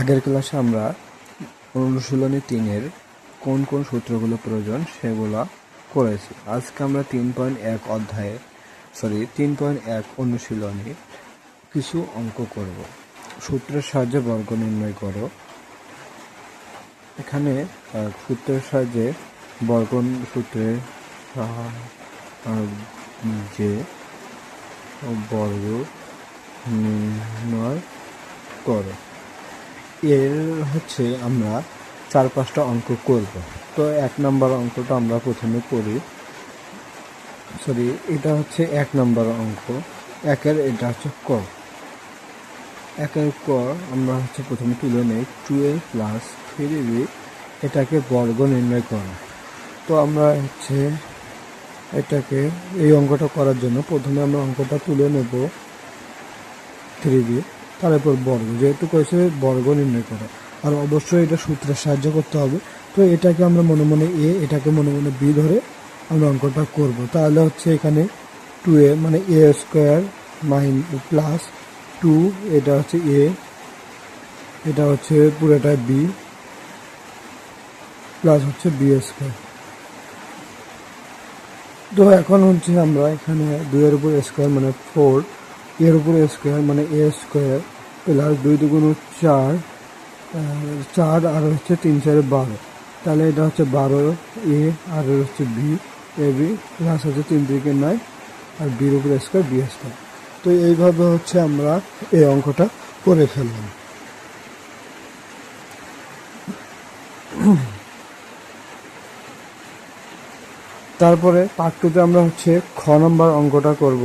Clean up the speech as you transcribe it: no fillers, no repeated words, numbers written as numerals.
আগের ক্লাসে আমরা অনুশীলনী 3-এর কোন কোন সূত্রগুলো প্রয়োজন সেগুলো করেছি। আজকে আমরা 3.1 অনুশীলনী কিছু অঙ্ক করব। সূত্রের সাহায্যে বর্গ নির্ণয় করো। এখানে সূত্রের সাহায্যে সূত্রের যে বর্গ নির্ণয় করো, এর আমরা 4-5টা অঙ্ক করব। তো 1 নম্বর অঙ্কটা আমরা প্রথমে করি। এটা 1 নম্বর অঙ্ক। একের এটা ক। একের ক আমরা প্রথমে তুলে নেই 2a + 3b, এটাকে বর্গ নির্ণয় করা। তো আমরা এটাকে এই অঙ্কটা করার জন্য প্রথমে আমরা অঙ্কটা তুলে নেব 3b, তারপর বর্গ, যেহেতু কয়েছে বর্গ নির্ণয় করা, আর অবশ্যই এটা সূত্রের সাহায্য করতে হবে। তো এটাকে আমরা মনে মনে এ, এটাকে মনে মনে বি ধরে আমরা অঙ্কটা করব। তাহলে এখানে 2a মানে a² প্লাস 2, এটা a, এটা পুরোটা b প্লাস b²। তো এখন আমরা এখানে 2 এর উপর স্কোয়ার মানে 4, এর উপর স্কোয়ার মানে a² প্লাস 2 × 2 = 4, 4 আর 3 × 4 = 12। তাহলে এটা 12a আর b, ab প্লাস 3 × 3 = 9 আর b এর উপর স্কোয়ার b²। তো এইভাবে আমরা এই অঙ্কটা করে ফেললাম। তারপরে পার্ট 2-তে আমরা খ নম্বর অঙ্কটা করব।